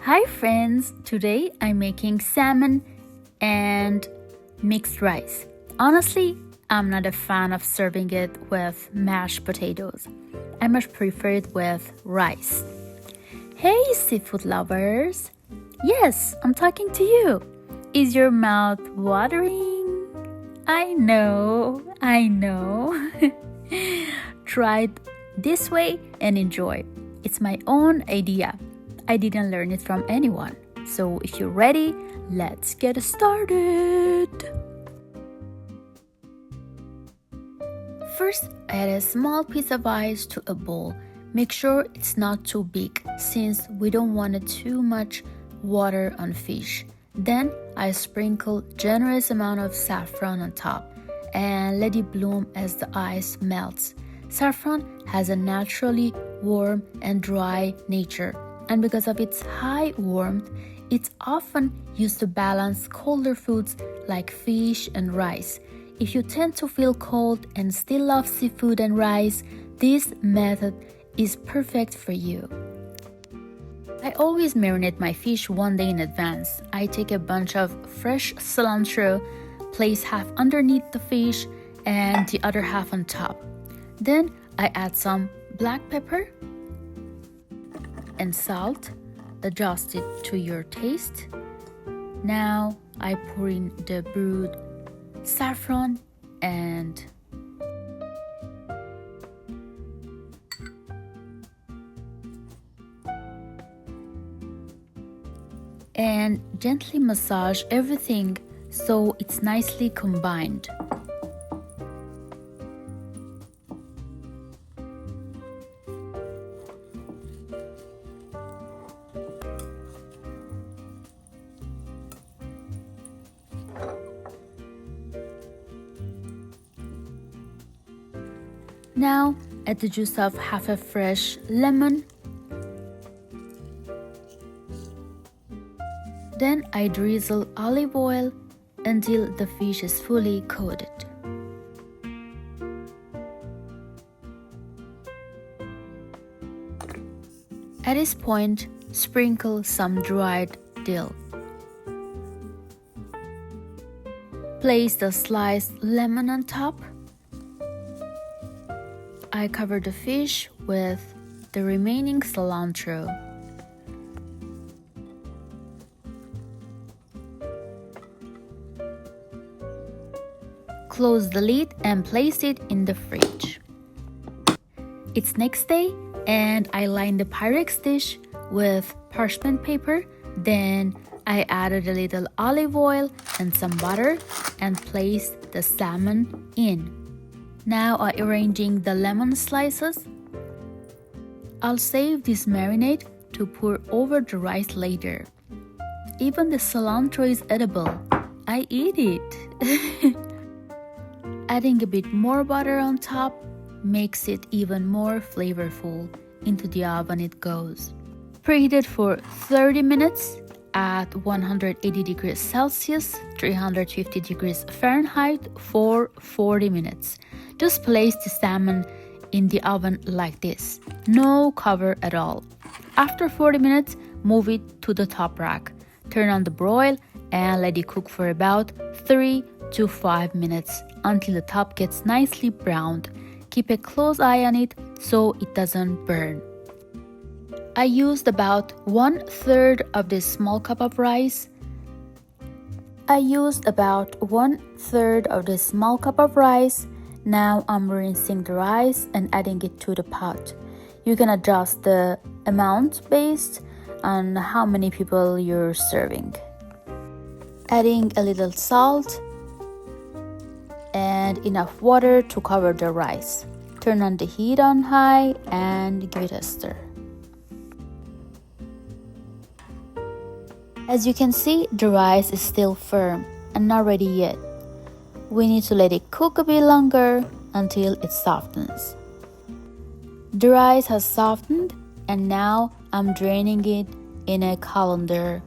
Hi friends, today I'm making salmon and mixed rice. Honestly, I'm not a fan of serving it with mashed potatoes. I much prefer it with rice. Hey seafood lovers! Yes, I'm talking to you. Is your mouth watering? I know. Try it this way and enjoy. It's my own idea. I didn't learn it from anyone. So if you're ready, let's get started. First, add a small piece of ice to a bowl. Make sure it's not too big since we don't want too much water on fish. Then I sprinkle generous amount of saffron on top and let it bloom as the ice melts. Saffron has a naturally warm and dry nature, and because of its high warmth, it's often used to balance colder foods like fish and rice. If you tend to feel cold and still love seafood and rice, this method is perfect for you. I always marinate my fish one day in advance. I take a bunch of fresh cilantro, place half underneath the fish and the other half on top. Then I add some black pepper and salt, adjust it to your taste. Now I pour in the brewed saffron and gently massage everything so it's nicely combined. Now add the juice of half a fresh lemon. Then I drizzle olive oil until the fish is fully coated. At this point, sprinkle some dried dill. Place the sliced lemon on top. I cover the fish with the remaining cilantro. Close the lid and place it in the fridge. It's next day and I line the Pyrex dish with parchment paper. Then I added a little olive oil and some butter and placed the salmon in. Now I'm arranging the lemon slices. I'll save this marinade to pour over the rice later. Even the cilantro is edible. I eat it. Adding a bit more butter on top makes it even more flavorful. Into the oven it goes. Preheat it for 30 minutes at 180 degrees Celsius, 350 degrees Fahrenheit for 40 minutes. Just place the salmon in the oven like this. No cover at all. After 40 minutes, move it to the top rack. Turn on the broil and let it cook for about 3 to 5 minutes until the top gets nicely browned. Keep a close eye on it so it doesn't burn. I used about 1/3 of this small cup of rice. Now I'm rinsing the rice and adding it to the pot. You can adjust the amount based on how many people you're serving. Adding a little salt and enough water to cover the rice. Turn on the heat on high and give it a stir. As you can see, the rice is still firm and not ready yet. We need to let it cook a bit longer until it softens. The rice has softened and now I'm draining it in a colander.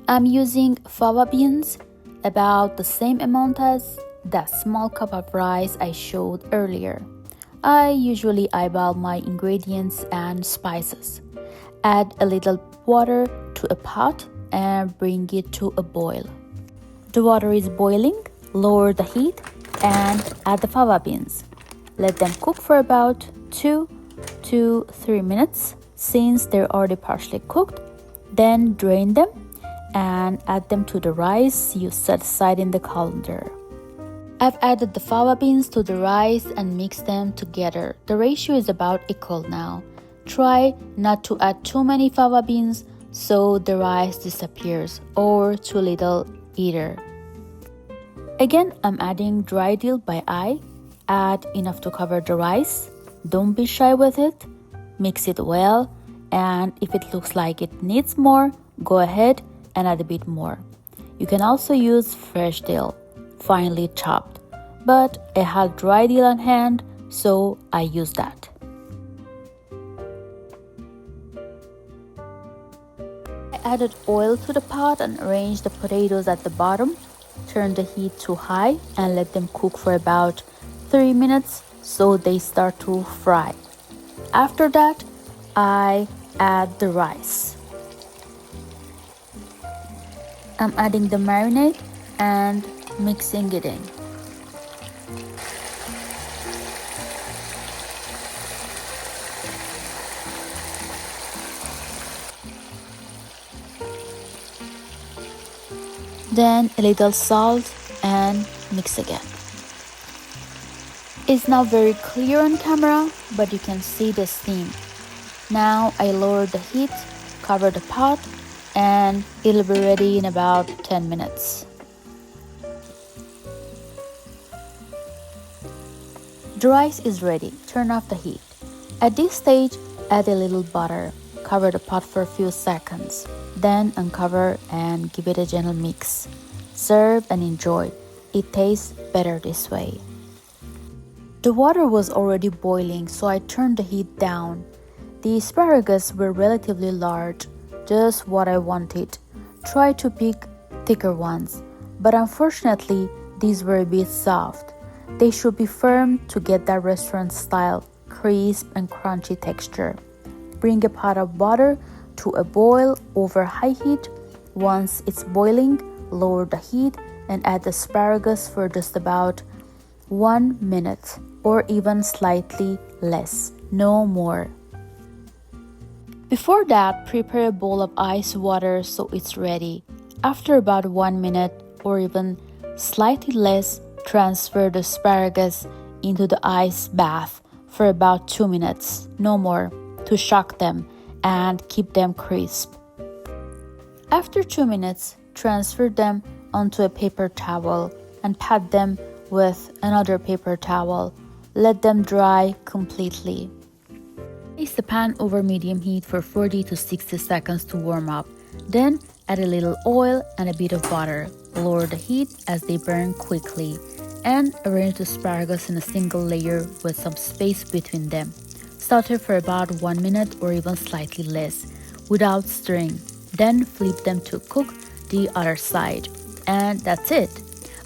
I'm using fava beans, about the same amount as that small cup of rice I showed earlier. I usually eyeball my ingredients and spices. Add a little water to a pot and bring it to a boil. The water is boiling, lower the heat and add the fava beans. Let them cook for about 2 to 3 minutes. Since they're already partially cooked, then drain them and add them to the rice you set aside in the colander. I've added the fava beans to the rice and mixed them together. The ratio is about equal now. Try not to add too many fava beans so the rice disappears, or too little either. Again, I'm adding dry dill by eye. Add enough to cover the rice. Don't be shy with it. Mix it well, and if it looks like it needs more, go ahead and add a bit more. You can also use fresh dill, finely chopped, but I had dry dill on hand, so I used that. I added oil to the pot and arranged the potatoes at the bottom. Turn the heat to high and let them cook for about 3 minutes so they start to fry. After that, I add the rice. I'm adding the marinade and mixing it in. Then a little salt and mix again. It's now very clear on camera, but you can see the steam. Now I lower the heat, cover the pot, and it'll be ready in about 10 minutes. The rice is ready. Turn off the heat. At this stage, add a little butter. Cover the pot for a few seconds. Then uncover and give it a gentle mix. Serve and enjoy. It tastes better this way. The water was already boiling, so I turned the heat down. The asparagus were relatively large, just what I wanted. Try to pick thicker ones, but unfortunately, these were a bit soft. They should be firm to get that restaurant style, crisp and crunchy texture. Bring a pot of water to a boil over high heat. Once it's boiling, lower the heat and add the asparagus for just about 1 minute or even slightly less, no more. Before that, prepare a bowl of ice water so it's ready. After about 1 minute or even slightly less, transfer the asparagus into the ice bath for about 2 minutes, no more, to shock them and keep them crisp. After 2 minutes, transfer them onto a paper towel and pat them with another paper towel. Let them dry completely. Place the pan over medium heat for 40 to 60 seconds to warm up. Then add a little oil and a bit of butter. Lower the heat as they burn quickly. And arrange the asparagus in a single layer with some space between them. Saute for about 1 minute or even slightly less without stirring. Then flip them to cook the other side. And that's it.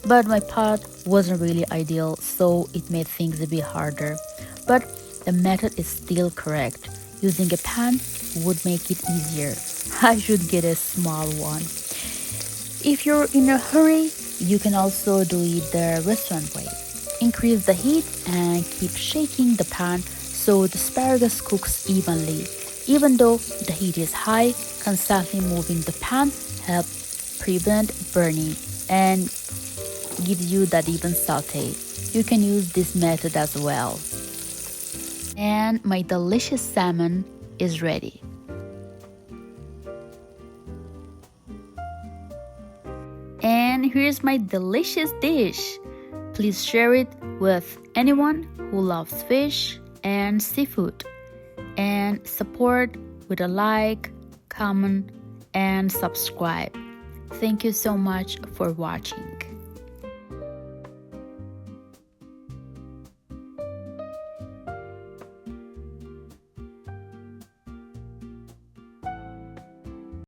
But my pot wasn't really ideal, so it made things a bit harder. But the method is still correct. Using a pan would make it easier. I should get a small one. If you're in a hurry, you can also do it the restaurant way. Increase the heat and keep shaking the pan so the asparagus cooks evenly. Even though the heat is high, constantly moving the pan helps prevent burning and gives you that even saute. You can use this method as well. And my delicious salmon is ready. And here's my delicious dish. Please share it with anyone who loves fish and seafood. And support with a like, comment, and subscribe. Thank you so much for watching.